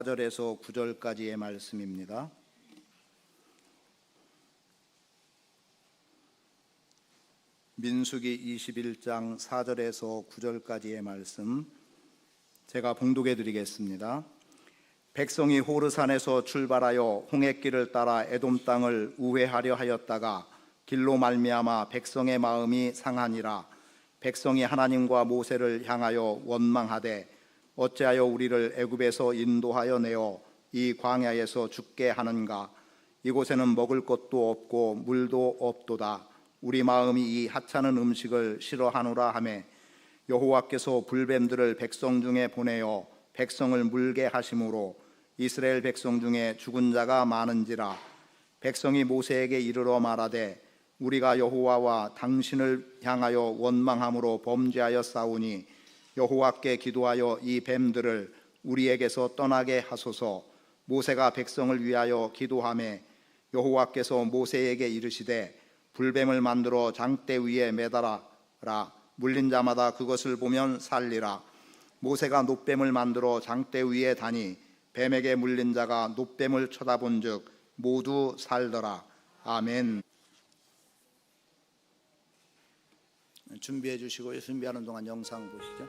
4절에서 9절까지의 말씀입니다. 민수기 21장 4절에서 9절까지의 말씀 제가 봉독해 드리겠습니다. 백성이 호르산에서 출발하여 홍해길을 따라 에돔 땅을 우회하려 하였다가 길로 말미암아 백성의 마음이 상하니라. 백성이 하나님과 모세를 향하여 원망하되 어찌하여 우리를 애굽에서 인도하여 내어 이 광야에서 죽게 하는가? 이곳에는 먹을 것도 없고 물도 없도다. 우리 마음이 이 하찮은 음식을 싫어하노라 하매 여호와께서 불뱀들을 백성 중에 보내어 백성을 물게 하심으로 이스라엘 백성 중에 죽은 자가 많은지라. 백성이 모세에게 이르러 말하되 우리가 여호와와 당신을 향하여 원망함으로 범죄하여 싸우니 여호와께 기도하여 이 뱀들을 우리에게서 떠나게 하소서. 모세가 백성을 위하여 기도하매 여호와께서 모세에게 이르시되 불뱀을 만들어 장대 위에 매달아라. 물린 자마다 그것을 보면 살리라. 모세가 놋뱀을 만들어 장대 위에 다니 뱀에게 물린 자가 놋뱀을 쳐다본즉 모두 살더라. 아멘. 준비해 주시고요. 준비하는 동안 영상 보시죠.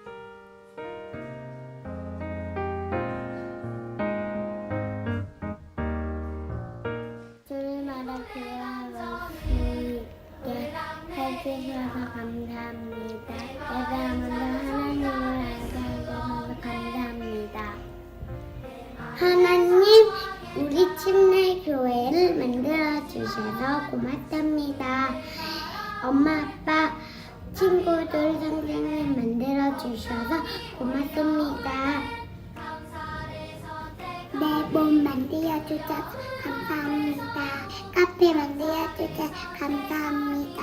주님마다 귀한 말씀에 해주셔서 감사합니다. 제가 먼저 하나님을 알게 해주셔서 감사합니다. 하나님, 우리 침례교회를 만들어 주셔서 고맙답니다. 엄마, 아빠, 친구들, 선생님 만들어 주셔서 고맙습니다. 내 몸 만들어 주셔서 감사합니다. 카페 만들어 주셔서 감사합니다.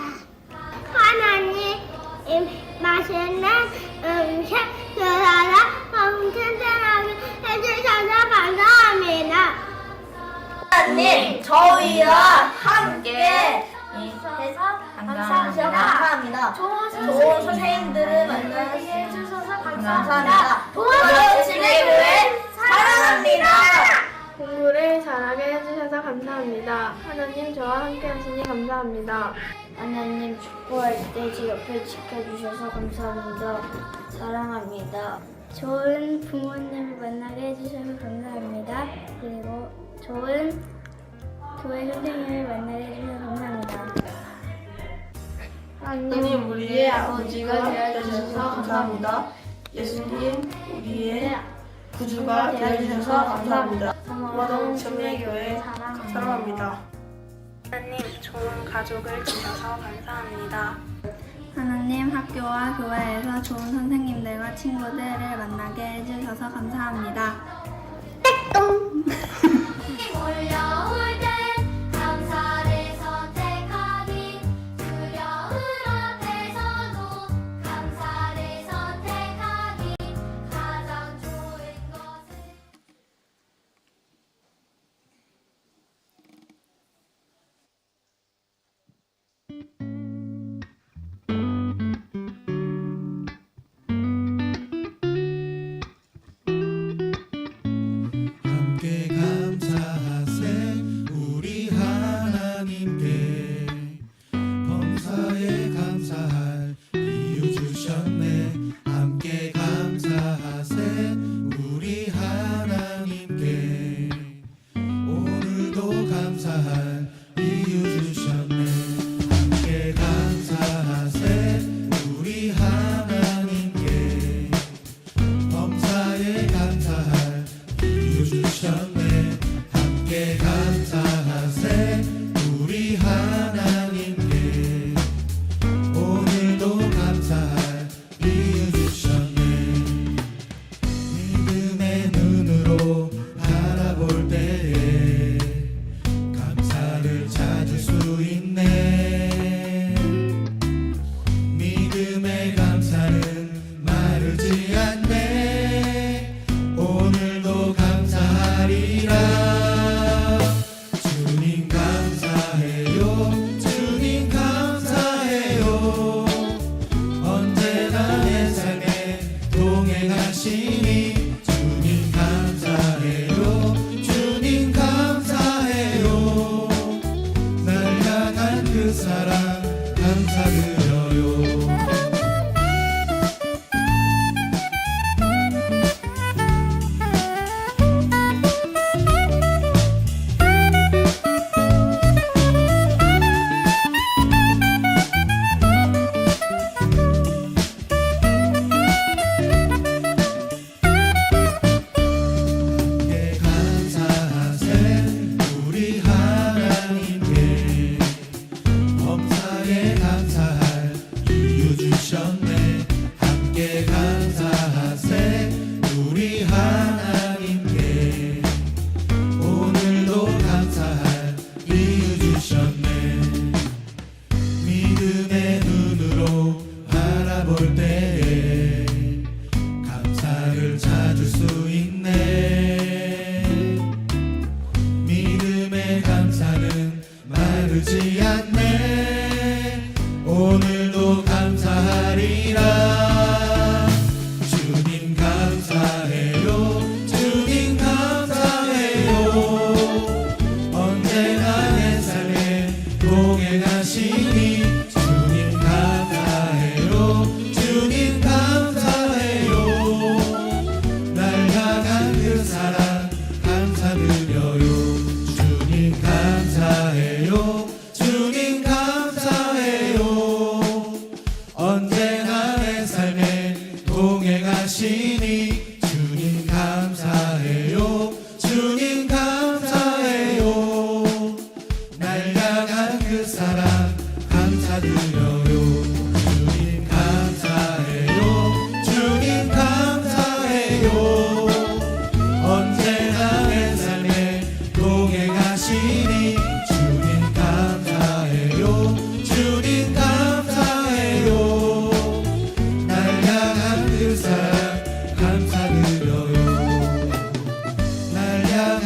하나님, 맛있는 음식 주셔서 튼튼하게 해주셔서 감사합니다. 하나님, 저희와 함께 해서 감사합니다. 좋은 선생님들을 만나게 해주셔서 감사합니다. 도와주시기를 사랑합니다. 공부를 잘하게 해주셔서 감사합니다. 하나님, 저와 함께 하시니 감사합니다. 하나님, 축구할 때 제 옆에 지켜주셔서 감사합니다. 사랑합니다. 좋은 부모님을 만나게 해주셔서 감사합니다. 그리고 좋은 교회 선생님을 만나게 해주셔서 감사합니다. 하나님, 우리의 아버지가 되어주셔서 감사합니다. 예수님, 우리의 구주가 되어주셔서 감사합니다. 모든 침례교회 사랑합니다. 하나님, 좋은 가족을 주셔서 감사합니다. 하나님, 학교와 교회에서 좋은 선생님들과 친구들을 만나게 해주셔서 감사합니다. 올려올 때 감사를 선택하기, 두려움 앞에서도 감사를 선택하기, 가장 좋은 것을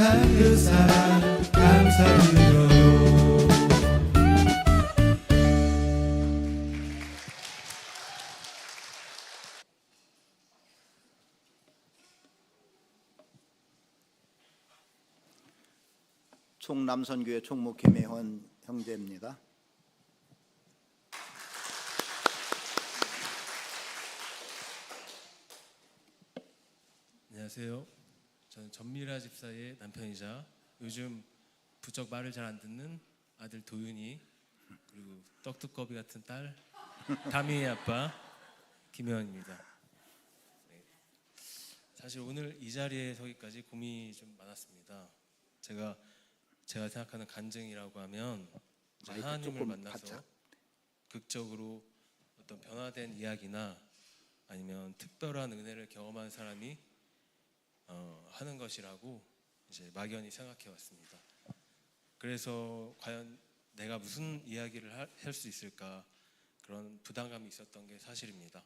한 그 사랑 감사드려요. 총남선교회 총무 김혜헌 형제입니다. 안녕하세요. 저는 전미라 집사의 남편이자 요즘 부쩍 말을 잘 안 듣는 아들 도윤이, 그리고 떡두꺼비 같은 딸 다미의 아빠 김혜원입니다. 네. 사실 오늘 이 자리에 서기까지 고민이 좀 많았습니다. 제가 생각하는 간증이라고 하면 이제 하나님을 만나서 극적으로 어떤 변화된 이야기나 아니면 특별한 은혜를 경험한 사람이 하는 것이라고 이제 막연히 생각해 왔습니다. 그래서 과연 내가 무슨 이야기를 할 수 있을까, 그런 부담감이 있었던 게 사실입니다.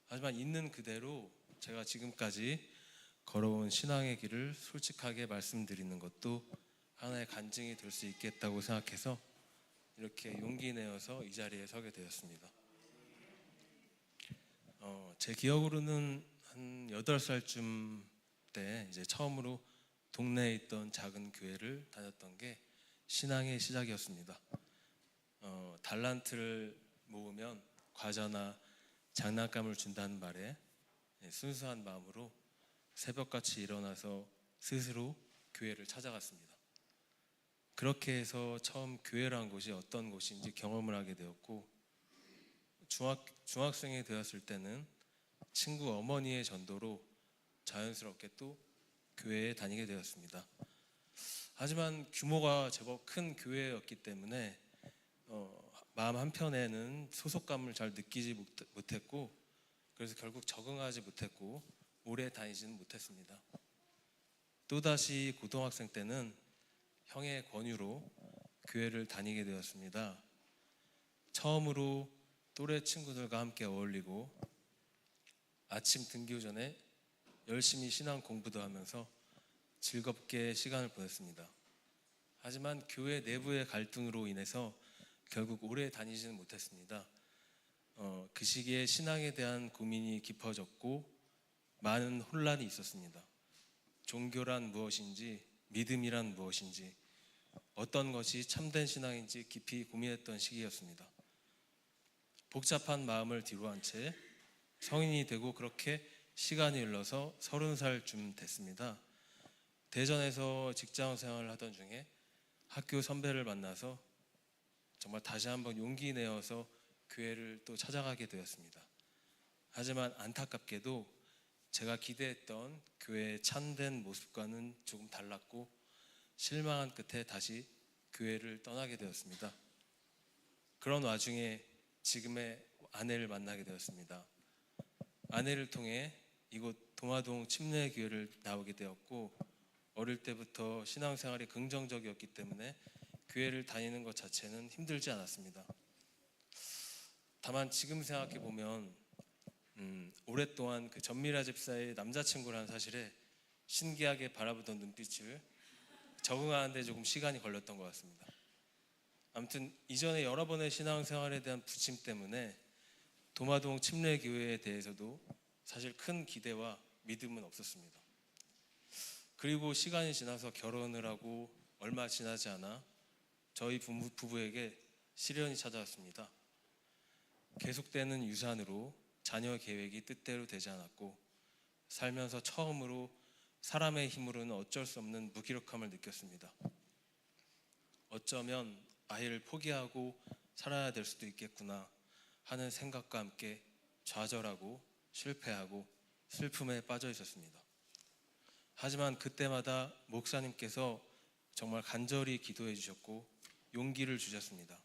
하지만 있는 그대로 제가 지금까지 걸어온 신앙의 길을 솔직하게 말씀드리는 것도 하나의 간증이 될 수 있겠다고 생각해서 이렇게 용기 내어서 이 자리에 서게 되었습니다. 제 기억으로는 한 8살쯤 때 이제 처음으로 동네에 있던 작은 교회를 다녔던 게 신앙의 시작이었습니다. 달란트를 모으면 과자나 장난감을 준다는 말에 순수한 마음으로 새벽같이 일어나서 스스로 교회를 찾아갔습니다. 그렇게 해서 처음 교회란 곳이 어떤 곳인지 경험을 하게 되었고, 중학생이 되었을 때는 친구 어머니의 전도로 자연스럽게 또 교회에 다니게 되었습니다. 하지만 규모가 제법 큰 교회였기 때문에 마음 한편에는 소속감을 잘 느끼지 못했고, 그래서 결국 적응하지 못했고 오래 다니지는 못했습니다. 또다시 고등학생 때는 형의 권유로 교회를 다니게 되었습니다. 처음으로 또래 친구들과 함께 어울리고 아침 등교 전에 열심히 신앙 공부도 하면서 즐겁게 시간을 보냈습니다. 하지만 교회 내부의 갈등으로 인해서 결국 오래 다니지는 못했습니다. 그 시기에 신앙에 대한 고민이 깊어졌고 많은 혼란이 있었습니다. 종교란 무엇인지, 믿음이란 무엇인지, 어떤 것이 참된 신앙인지 깊이 고민했던 시기였습니다. 복잡한 마음을 뒤로한 채 성인이 되고 그렇게 시간이 흘러서 30살쯤 됐습니다. 대전에서 직장 생활을 하던 중에 학교 선배를 만나서 정말 다시 한번 용기 내어서 교회를 또 찾아가게 되었습니다. 하지만 안타깝게도 제가 기대했던 교회의 참된 모습과는 조금 달랐고 실망한 끝에 다시 교회를 떠나게 되었습니다. 그런 와중에 지금의 아내를 만나게 되었습니다. 아내를 통해 이곳 도마동 침례교회를 나오게 되었고, 어릴 때부터 신앙생활이 긍정적이었기 때문에 교회를 다니는 것 자체는 힘들지 않았습니다. 다만 지금 생각해 보면 오랫동안 그 전미라 집사의 남자친구라는 사실에 신기하게 바라보던 눈빛을 적응하는데 조금 시간이 걸렸던 것 같습니다. 아무튼 이전에 여러 번의 신앙생활에 대한 부침 때문에 도마동 침례교회에 대해서도 사실 큰 기대와 믿음은 없었습니다. 그리고 시간이 지나서 결혼을 하고 얼마 지나지 않아 저희 부부에게 시련이 찾아왔습니다. 계속되는 유산으로 자녀 계획이 뜻대로 되지 않았고, 살면서 처음으로 사람의 힘으로는 어쩔 수 없는 무기력함을 느꼈습니다. 어쩌면 아이를 포기하고 살아야 될 수도 있겠구나 하는 생각과 함께 좌절하고 실패하고 슬픔에 빠져 있었습니다. 하지만 그때마다 목사님께서 정말 간절히 기도해 주셨고 용기를 주셨습니다.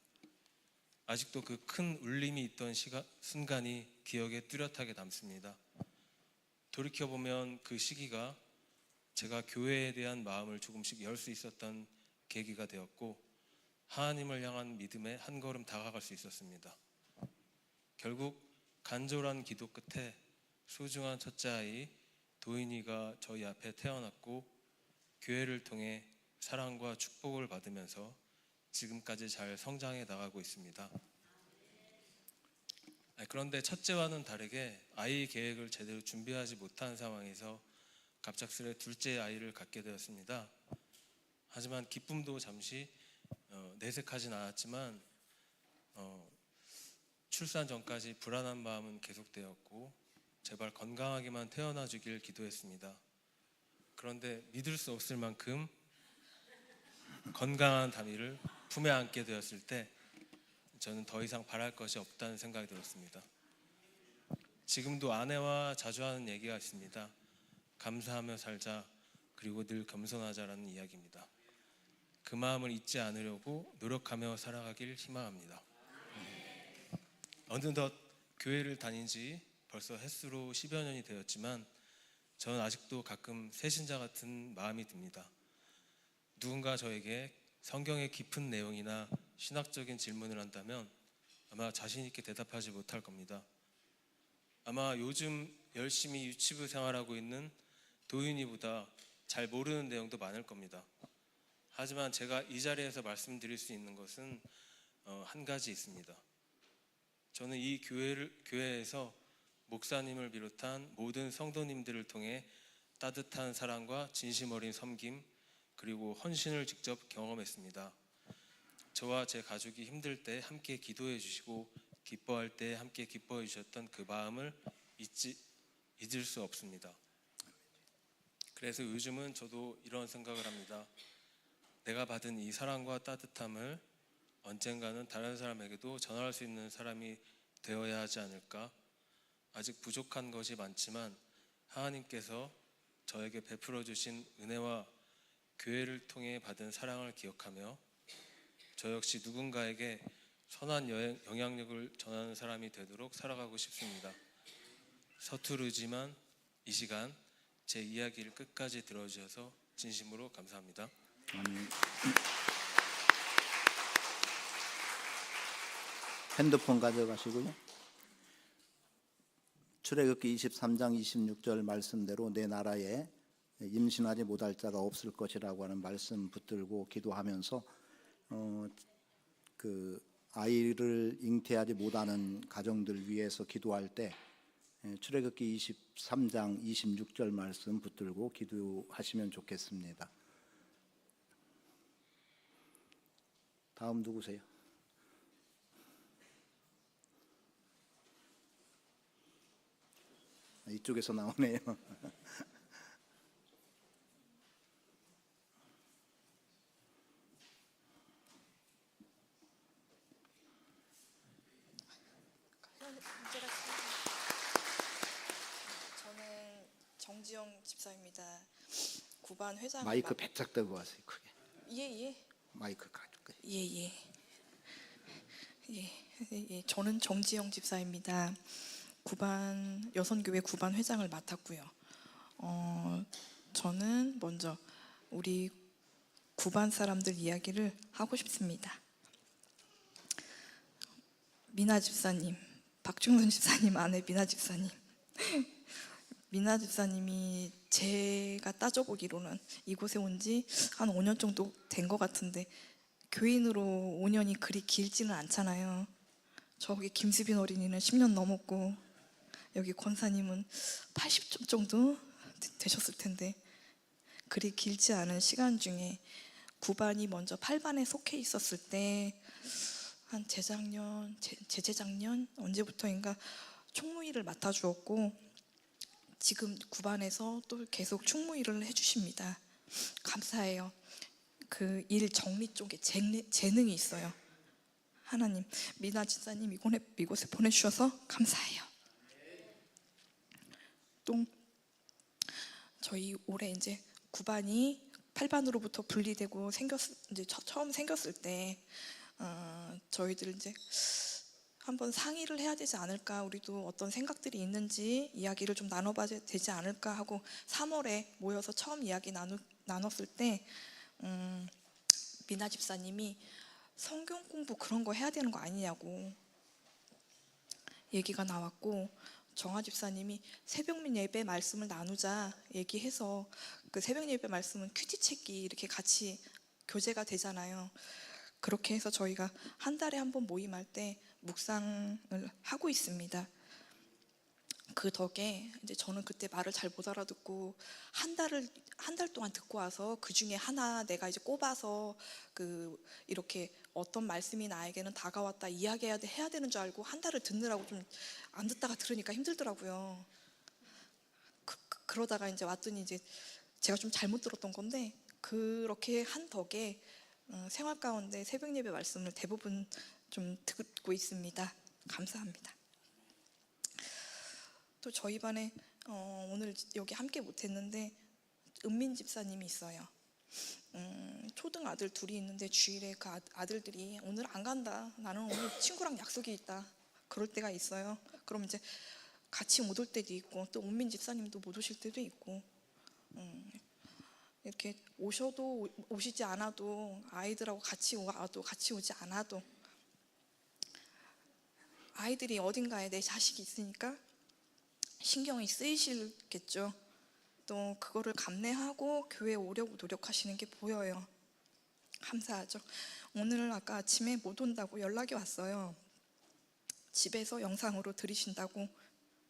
아직도 그 큰 울림이 있던 순간이 기억에 뚜렷하게 남습니다. 돌이켜보면 그 시기가 제가 교회에 대한 마음을 조금씩 열 수 있었던 계기가 되었고, 하나님을 향한 믿음에 한 걸음 다가갈 수 있었습니다. 결국 간절한 기도 끝에 소중한 첫째 아이 도인이가 저희 앞에 태어났고, 교회를 통해 사랑과 축복을 받으면서 지금까지 잘 성장해 나가고 있습니다. 그런데 첫째와는 다르게 아이 계획을 제대로 준비하지 못한 상황에서 갑작스레 둘째 아이를 갖게 되었습니다. 하지만 기쁨도 잠시 내색하진 않았지만 출산 전까지 불안한 마음은 계속되었고 제발 건강하게만 태어나 주길 기도했습니다. 그런데 믿을 수 없을 만큼 건강한 다미를 품에 안게 되었을 때 저는 더 이상 바랄 것이 없다는 생각이 들었습니다. 지금도 아내와 자주 하는 얘기가 있습니다. 감사하며 살자, 그리고 늘 겸손하자라는 이야기입니다. 그 마음을 잊지 않으려고 노력하며 살아가길 희망합니다. 어느덧 교회를 다닌 지 벌써 햇수로 10여 년이 되었지만 저는 아직도 가끔 새신자 같은 마음이 듭니다. 누군가 저에게 성경의 깊은 내용이나 신학적인 질문을 한다면 아마 자신 있게 대답하지 못할 겁니다. 아마 요즘 열심히 유치부 생활하고 있는 도윤이보다 잘 모르는 내용도 많을 겁니다. 하지만 제가 이 자리에서 말씀드릴 수 있는 것은 한 가지 있습니다. 저는 이 교회에서 목사님을 비롯한 모든 성도님들을 통해 따뜻한 사랑과 진심 어린 섬김 그리고 헌신을 직접 경험했습니다. 저와 제 가족이 힘들 때 함께 기도해 주시고 기뻐할 때 함께 기뻐해 주셨던 그 마음을 잊을 수 없습니다. 그래서 요즘은 저도 이런 생각을 합니다. 내가 받은 이 사랑과 따뜻함을 언젠가는 다른 사람에게도 전할 수 있는 사람이 되어야 하지 않을까? 아직 부족한 것이 많지만 하나님께서 저에게 베풀어 주신 은혜와 교회를 통해 받은 사랑을 기억하며 저 역시 누군가에게 선한 영향력을 전하는 사람이 되도록 살아가고 싶습니다. 서투르지만 이 시간 제 이야기를 끝까지 들어주셔서 진심으로 감사합니다. 아멘. 핸드폰 가져가시고요. 출애굽기 23장 26절 말씀대로 내 나라에 임신하지 못할 자가 없을 것이라고 하는 말씀 붙들고 기도하면서 그 아이를 잉태하지 못하는 가정들 위해서 기도할 때 출애굽기 23장 26절 말씀 붙들고 기도하시면 좋겠습니다. 다음 누구세요? 이쪽에서 나오네요. 저는 정지영 집사입니다. 구반 회장 마이크 배짝 들고 와세요. 크게. 예예. 마이크 가줄게. 예예. 예. 저는 정지영 집사입니다. 구반 여선교회 구반 회장을 맡았고요. 저는 먼저 우리 구반 사람들 이야기를 하고 싶습니다. 미나 집사님, 박중순 집사님 아내 미나 집사님. 미나 집사님이 제가 따져보기로는 이곳에 온 지 한 5년 정도 된 것 같은데 교인으로 5년이 그리 길지는 않잖아요. 저기 김수빈 어린이는 10년 넘었고 여기 권사님은 80점 정도 되셨을 텐데 그리 길지 않은 시간 중에 9반이 먼저 8반에 속해 있었을 때 한 재작년 언제부터인가 총무일을 맡아주었고 지금 9반에서 또 계속 충무일을 해주십니다. 감사해요. 그 일 정리 쪽에 재능이 있어요. 하나님, 미나 집사님 이곳에 보내주셔서 감사해요. 또 저희 올해 이제 9반이 8반으로부터 분리되고 이제 처음 생겼을 때 저희들 이제 한번 상의를 해야 되지 않을까, 우리도 어떤 생각들이 있는지 이야기를 좀 나눠봐야 되지 않을까 하고 3월에 모여서 처음 이야기 나눴을 때 미나 집사님이 성경 공부 그런 거 해야 되는 거 아니냐고 얘기가 나왔고 정화 집사님이 새벽 예배 말씀을 나누자 얘기해서 그 새벽 예배 말씀은 큐티 책이 이렇게 같이 교재가 되잖아요. 그렇게 해서 저희가 한 달에 한 번 모임할 때 묵상을 하고 있습니다. 그 덕에 이제 저는 그때 말을 잘 못 알아듣고 한 달 동안 듣고 와서 그 중에 하나 내가 이제 꼽아서 그 이렇게 어떤 말씀이 나에게는 다가왔다 이야기해야 해야 되는 줄 알고 한 달을 듣느라고 좀 안 듣다가 들으니까 힘들더라고요. 그러다가 이제 왔더니 이제 제가 좀 잘못 들었던 건데 그렇게 한 덕에 생활 가운데 새벽 예배 말씀을 대부분 좀 듣고 있습니다. 감사합니다. 또 저희 반에 오늘 여기 함께 못했는데 은민 집사님이 있어요. 초등 아들 둘이 있는데 주일에 그 아들들이 오늘 안 간다. 나는 오늘 친구랑 약속이 있다. 그럴 때가 있어요. 그럼 이제 같이 못 올 때도 있고 또 은민 집사님도 못 오실 때도 있고 이렇게 오셔도 오시지 않아도 아이들하고 같이 와도 같이 오지 않아도 아이들이 어딘가에 내 자식이 있으니까 신경이 쓰이시겠죠. 또 그거를 감내하고 교회에 오려고 노력하시는 게 보여요. 감사하죠. 오늘 아까 아침에 못 온다고 연락이 왔어요. 집에서 영상으로 들으신다고.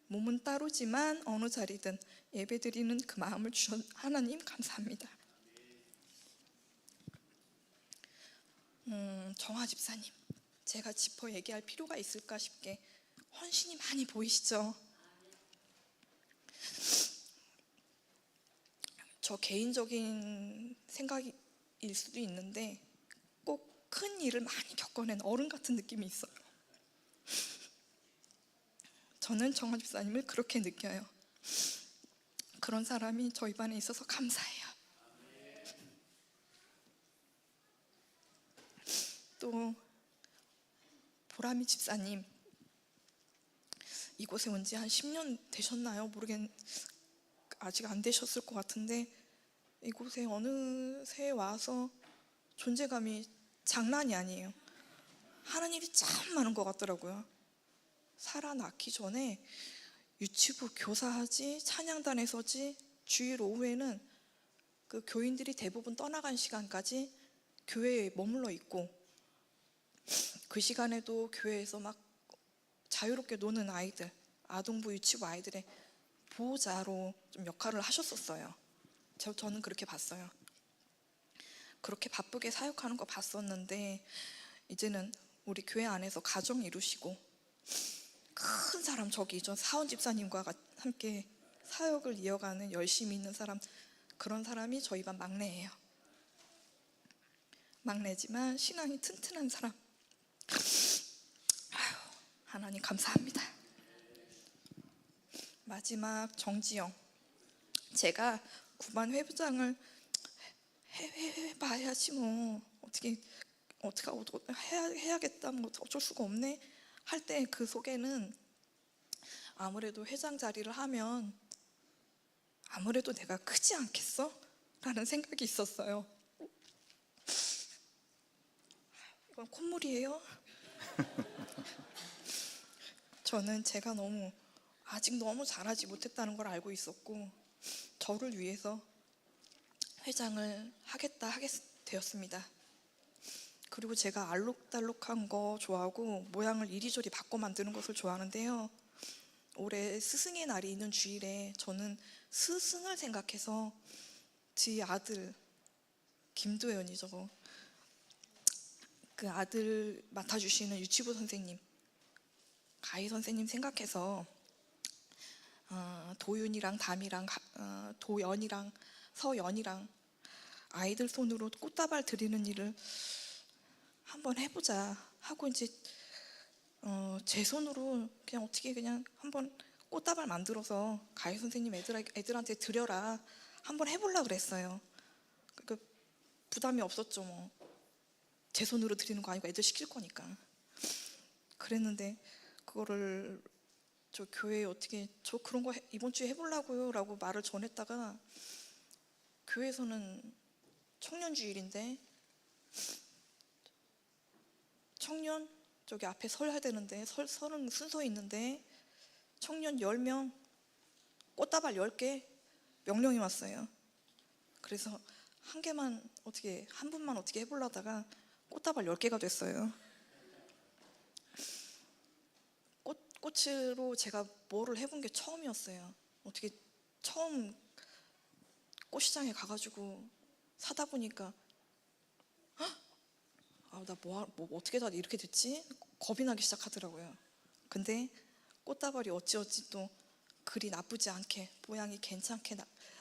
몸은 따로지만 어느 자리든 예배드리는 그 마음을 주신 하나님 감사합니다. 정화 집사님, 제가 짚어 얘기할 필요가 있을까 싶게 헌신이 많이 보이시죠? 저 개인적인 생각일 수도 있는데 꼭 큰 일을 많이 겪어낸 어른 같은 느낌이 있어요. 저는 정화 집사님을 그렇게 느껴요. 그런 사람이 저희 반에 있어서 감사해요. 또 보람이 집사님, 이곳에 온 지 한 10년 되셨나요? 아직 안 되셨을 것 같은데 이곳에 어느새 와서 존재감이 장난이 아니에요. 하는 일이 참 많은 것 같더라고요. 살아나기 전에 유치부 교사하지, 찬양단에 서지, 주일 오후에는 그 교인들이 대부분 떠나간 시간까지 교회에 머물러 있고 그 시간에도 교회에서 막 자유롭게 노는 아이들, 아동부 유치부 아이들의 보호자로 좀 역할을 하셨었어요. 저는 그렇게 봤어요. 그렇게 바쁘게 사역하는 거 봤었는데 이제는 우리 교회 안에서 가정 이루시고 큰 사람, 저기 저 사원 집사님과 함께 사역을 이어가는 열심히 있는 사람, 그런 사람이 저희 반 막내예요. 막내지만 신앙이 튼튼한 사람. 하나님 감사합니다. 마지막 정지영, 제가 9반 회부장을 해봐야지 뭐 어떻게 해야겠다, 뭐 어쩔 수가 없네 할 때 그 속에는 아무래도 회장 자리를 하면 아무래도 내가 크지 않겠어? 라는 생각이 있었어요. 이건 콧물이에요. 저는 제가 아직 너무 잘하지 못했다는 걸 알고 있었고 저를 위해서 회장을 하겠다 되었습니다. 그리고 제가 알록달록한 거 좋아하고 모양을 이리저리 바꿔 만드는 것을 좋아하는데요. 올해 스승의 날이 있는 주일에 저는 스승을 생각해서 제 아들 김도연이죠. 그 아들 맡아주시는 유치부 선생님, 가희 선생님 생각해서 도윤이랑 담이랑 도연이랑 서연이랑 아이들 손으로 꽃다발 드리는 일을 한번 해보자 하고 이제 제 손으로 그냥 어떻게 그냥 한번 꽃다발 만들어서 가희 선생님 애들한테 드려라 한번 해보려고 그랬어요. 그 부담이 없었죠. 뭐 제 손으로 드리는 거 아니고 애들 시킬 거니까. 그랬는데 그거를 저 교회에 어떻게 저 그런 거 이번 주에 해보려고요 라고 말을 전했다가 교회에서는 청년주일인데 청년 저기 앞에 서야 되는데 서는 순서 있는데 청년 10명, 꽃다발 10개 명령이 왔어요. 그래서 한 분만 어떻게 해보려다가 꽃다발 10개가 됐어요. 꽃으로 제가 뭐를 해본 게 처음이었어요. 어떻게 처음 꽃시장에 가가지고 사다 보니까 나 뭐 어떻게 다 이렇게 됐지? 겁이 나기 시작하더라고요. 근데 꽃다발이 어찌 또 그리 나쁘지 않게 모양이 괜찮게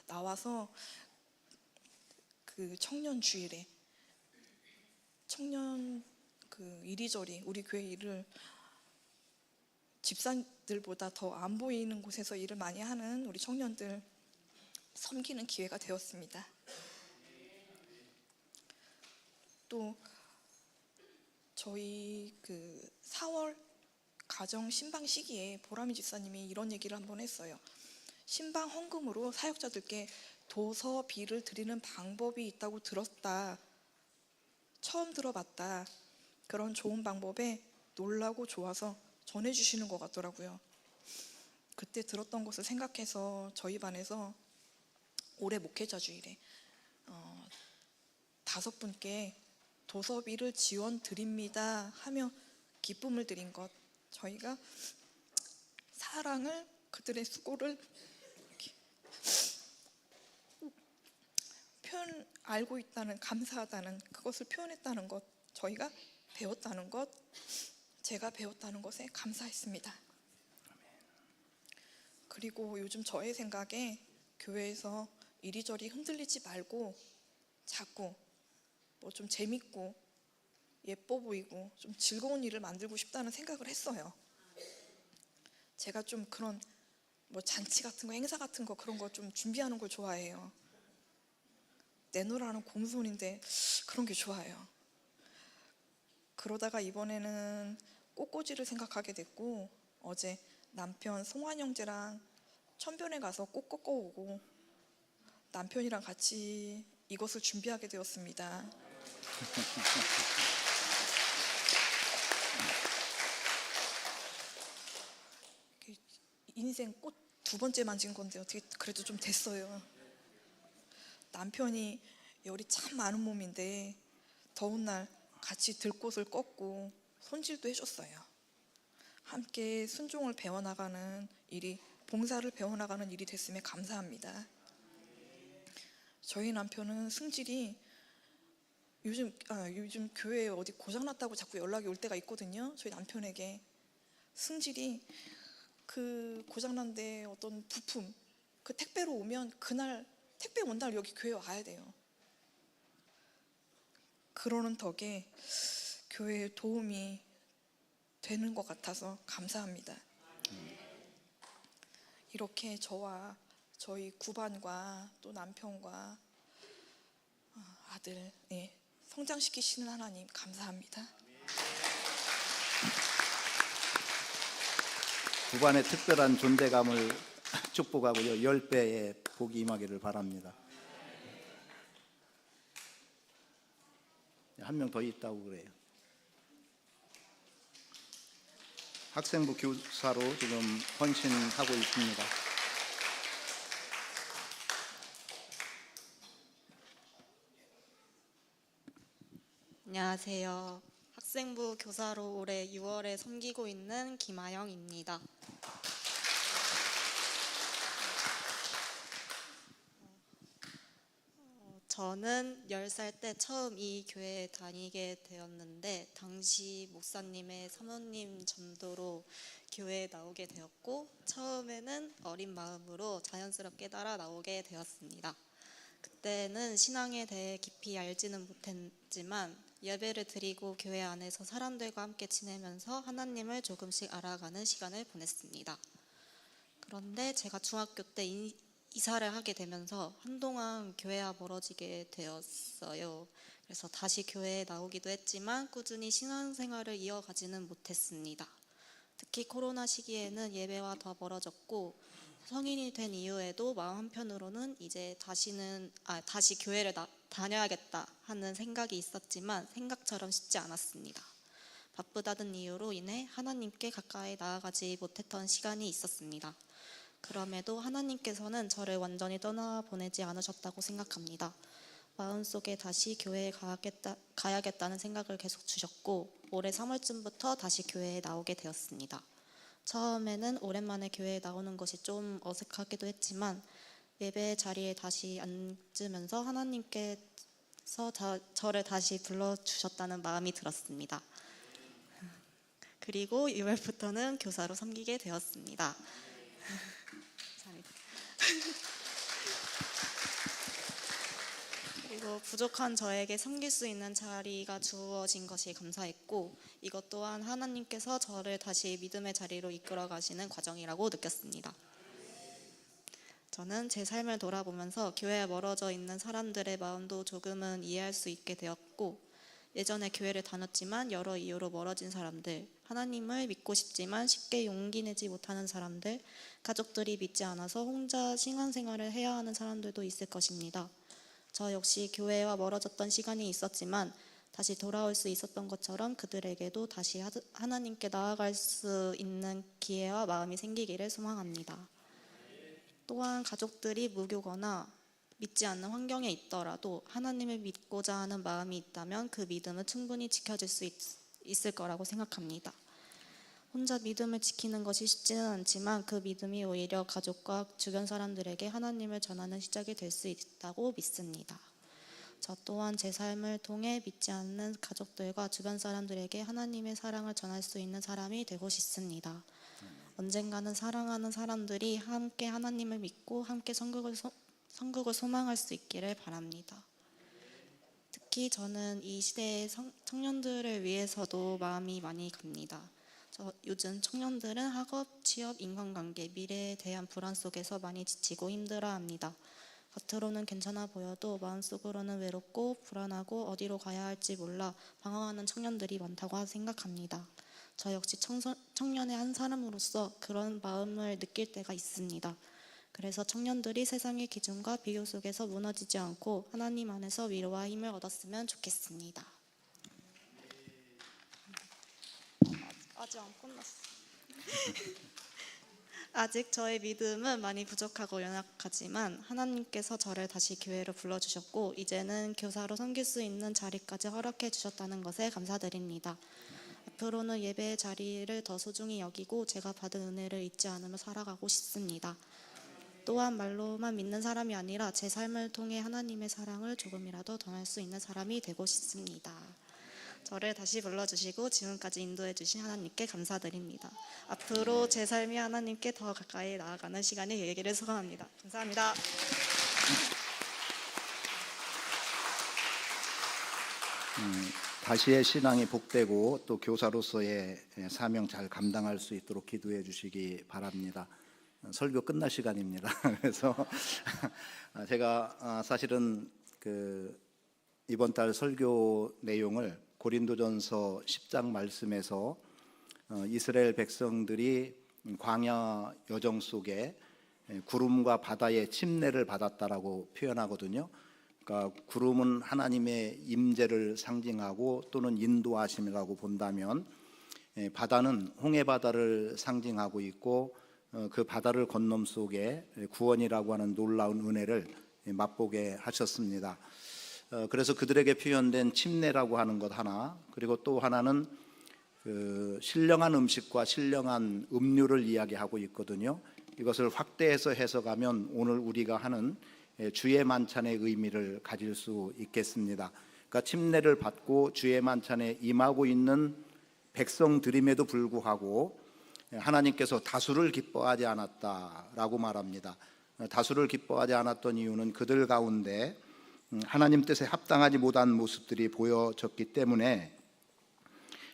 나와서 그 청년 주일에 청년 그 이리저리 우리 교회 일을 집사들보다 더 안 보이는 곳에서 일을 많이 하는 우리 청년들 섬기는 기회가 되었습니다. 또 저희 그 4월 가정 신방 시기에 보람이 집사님이 이런 얘기를 한번 했어요. 신방 헌금으로 사역자들께 도서비를 드리는 방법이 있다고 들었다. 처음 들어봤다. 그런 좋은 방법에 놀라고 좋아서 전해주시는 것 같더라고요. 그때 들었던 것을 생각해서 저희 반에서 올해 목회자 주일에 5분께 도서비를 지원 드립니다 하며 기쁨을 드린 것, 저희가 사랑을, 그들의 수고를 알고 있다는, 감사하다는, 그것을 표현했다는 것, 저희가 배웠다는 것, 제가 배웠다는 것에 감사했습니다. 그리고 요즘 저의 생각에 교회에서 이리저리 흔들리지 말고 자꾸 뭐 좀 재밌고 예뻐 보이고 좀 즐거운 일을 만들고 싶다는 생각을 했어요. 제가 좀 그런 뭐 잔치 같은 거, 행사 같은 거, 그런 거 좀 준비하는 걸 좋아해요. 내놓으라는 공손인데 그런 게 좋아요. 그러다가 이번에는 꽃꽂이를 생각하게 됐고, 어제 남편 송환 형제랑 천변에 가서 꽃 꺾어오고 남편이랑 같이 이것을 준비하게 되었습니다. 인생 꽃 2번째 만진 건데 어떻게 그래도 좀 됐어요. 남편이 열이 참 많은 몸인데 더운 날 같이 들꽃을 꺾고 손질도 해줬어요. 함께 순종을 배워나가는 일이, 봉사를 배워나가는 일이 됐음에 감사합니다. 저희 남편은 승질이 요즘 교회에 어디 고장났다고 자꾸 연락이 올 때가 있거든요. 저희 남편에게 승질이, 그 고장난 데 어떤 부품, 그 택배로 오면 그날 택배 온 날 여기 교회 와야 돼요. 그러는 덕에 교회에 도움이 되는 것 같아서 감사합니다. 이렇게 저와 저희 9반과 또 남편과 아들 성장시키시는 하나님 감사합니다. 9반의 특별한 존재감을 축복하고요, 10배의 복이 임하기를 바랍니다. 한 명 더 있다고 그래요. 학생부 교사로 지금 헌신하고 있습니다. 안녕하세요. 학생부 교사로 올해 6월에 섬기고 있는 김아영입니다. 저는 10살 때 처음 이 교회에 다니게 되었는데, 당시 목사님의 사모님 전도로 교회에 나오게 되었고, 처음에는 어린 마음으로 자연스럽게 따라 나오게 되었습니다. 그때는 신앙에 대해 깊이 알지는 못했지만 예배를 드리고 교회 안에서 사람들과 함께 지내면서 하나님을 조금씩 알아가는 시간을 보냈습니다. 그런데 제가 중학교 때 이사를 하게 되면서 한동안 교회와 멀어지게 되었어요. 그래서 다시 교회에 나오기도 했지만 꾸준히 신앙생활을 이어가지는 못했습니다. 특히 코로나 시기에는 예배와 더 멀어졌고, 성인이 된 이후에도 마음 한편으로는 이제 다시 교회를 다녀야겠다 하는 생각이 있었지만 생각처럼 쉽지 않았습니다. 바쁘다는 이유로 인해 하나님께 가까이 나아가지 못했던 시간이 있었습니다. 그럼에도 하나님께서는 저를 완전히 떠나보내지 않으셨다고 생각합니다. 마음속에 다시 교회에 가야겠다는 생각을 계속 주셨고 올해 3월쯤부터 다시 교회에 나오게 되었습니다. 처음에는 오랜만에 교회에 나오는 것이 좀 어색하기도 했지만 예배 자리에 다시 앉으면서 하나님께서 저를 다시 불러주셨다는 마음이 들었습니다. 그리고 6월부터는 교사로 섬기게 되었습니다. 그리고 부족한 저에게 섬길 수 있는 자리가 주어진 것이 감사했고 이것 또한 하나님께서 저를 다시 믿음의 자리로 이끌어 가시는 과정이라고 느꼈습니다. 저는 제 삶을 돌아보면서 교회에 멀어져 있는 사람들의 마음도 조금은 이해할 수 있게 되었고 예전에 교회를 다녔지만 여러 이유로 멀어진 사람들, 하나님을 믿고 싶지만 쉽게 용기 내지 못하는 사람들, 가족들이 믿지 않아서 혼자 신앙생활을 해야 하는 사람들도 있을 것입니다. 저 역시 교회와 멀어졌던 시간이 있었지만 다시 돌아올 수 있었던 것처럼 그들에게도 다시 하나님께 나아갈 수 있는 기회와 마음이 생기기를 소망합니다. 또한 가족들이 무교거나 믿지 않는 환경에 있더라도 하나님을 믿고자 하는 마음이 있다면 그 믿음은 충분히 지켜질 수 있을 거라고 생각합니다. 혼자 믿음을 지키는 것이 쉽지는 않지만 그 믿음이 오히려 가족과 주변 사람들에게 하나님을 전하는 시작이 될 수 있다고 믿습니다. 저 또한 제 삶을 통해 믿지 않는 가족들과 주변 사람들에게 하나님의 사랑을 전할 수 있는 사람이 되고 싶습니다. 언젠가는 사랑하는 사람들이 함께 하나님을 믿고 함께 천국을 소망할 수 있기를 바랍니다. 특히 저는 이 시대의 청년들을 위해서도 마음이 많이 갑니다. 요즘 청년들은 학업, 취업, 인간관계, 미래에 대한 불안 속에서 많이 지치고 힘들어합니다. 겉으로는 괜찮아 보여도 마음속으로는 외롭고 불안하고 어디로 가야 할지 몰라 방황하는 청년들이 많다고 생각합니다. 저 역시 청년의 한 사람으로서 그런 마음을 느낄 때가 있습니다. 그래서 청년들이 세상의 기준과 비교 속에서 무너지지 않고 하나님 안에서 위로와 힘을 얻었으면 좋겠습니다. 아직 안 끝났어. 아직 저의 믿음은 많이 부족하고 연약하지만 하나님께서 저를 다시 교회로 불러주셨고 이제는 교사로 섬길 수 있는 자리까지 허락해 주셨다는 것에 감사드립니다. 앞으로는 예배의 자리를 더 소중히 여기고 제가 받은 은혜를 잊지 않으며 살아가고 싶습니다. 또한 말로만 믿는 사람이 아니라 제 삶을 통해 하나님의 사랑을 조금이라도 전할 수 있는 사람이 되고 싶습니다. 저를 다시 불러주시고 지금까지 인도해 주신 하나님께 감사드립니다. 앞으로 제 삶이 하나님께 더 가까이 나아가는 시간이 되기를 소망합니다. 감사합니다. 다시의 신앙이 복되고 또 교사로서의 사명 잘 감당할 수 있도록 기도해 주시기 바랍니다. 설교 끝날 시간입니다. 그래서 제가 사실은 이번 달 설교 내용을 고린도전서 10장 말씀에서 이스라엘 백성들이 광야 여정 속에 구름과 바다의 침례를 받았다라고 표현하거든요. 그러니까 구름은 하나님의 임재를 상징하고 또는 인도하심이라고 본다면 바다는 홍해 바다를 상징하고 있고 그 바다를 건넌 속에 구원이라고 하는 놀라운 은혜를 맛보게 하셨습니다. 그래서 그들에게 표현된 침례라고 하는 것 하나, 그리고 또 하나는 신령한 음식과 신령한 음료를 이야기하고 있거든요. 이것을 확대해서 해석하면 오늘 우리가 하는 주의 만찬의 의미를 가질 수 있겠습니다. 그러니까 침례를 받고 주의 만찬에 임하고 있는 백성들임에도 불구하고 하나님께서 다수를 기뻐하지 않았다라고 말합니다. 다수를 기뻐하지 않았던 이유는 그들 가운데 하나님 뜻에 합당하지 못한 모습들이 보여졌기 때문에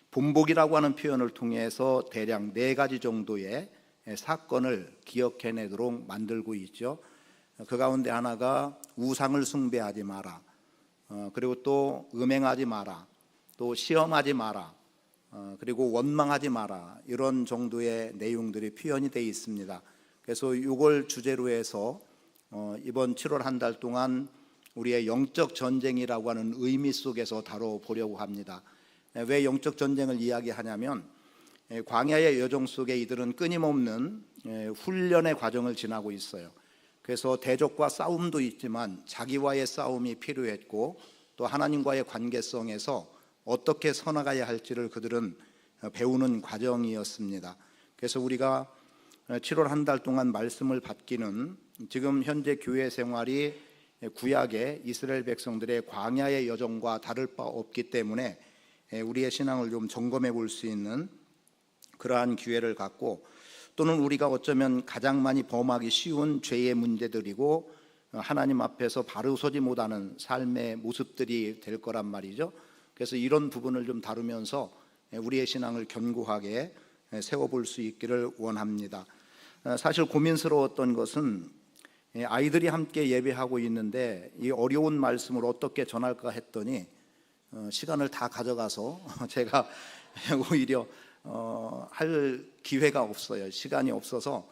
본복이라고 하는 표현을 통해서 대략 4가지 정도의 사건을 기억해내도록 만들고 있죠. 그 가운데 하나가 우상을 숭배하지 마라, 그리고 또 음행하지 마라, 또 시험하지 마라, 그리고 원망하지 마라, 이런 정도의 내용들이 표현이 되어 있습니다. 그래서 이걸 주제로 해서 이번 7월 한 달 동안 우리의 영적 전쟁이라고 하는 의미 속에서 다뤄보려고 합니다. 왜 영적 전쟁을 이야기하냐면 광야의 여정 속에 이들은 끊임없는 훈련의 과정을 지나고 있어요. 그래서 대적과 싸움도 있지만 자기와의 싸움이 필요했고 또 하나님과의 관계성에서 어떻게 서나가야 할지를 그들은 배우는 과정이었습니다. 그래서 우리가 7월 한 달 동안 말씀을 받기는 지금 현재 교회 생활이 구약의 이스라엘 백성들의 광야의 여정과 다를 바 없기 때문에 우리의 신앙을 좀 점검해 볼 수 있는 그러한 기회를 갖고, 또는 우리가 어쩌면 가장 많이 범하기 쉬운 죄의 문제들이고 하나님 앞에서 바로 서지 못하는 삶의 모습들이 될 거란 말이죠. 그래서 이런 부분을 좀 다루면서 우리의 신앙을 견고하게 세워볼 수 있기를 원합니다. 사실 고민스러웠던 것은 아이들이 함께 예배하고 있는데 이 어려운 말씀을 어떻게 전할까 했더니 시간을 다 가져가서 제가 오히려 할 기회가 없어요. 시간이 없어서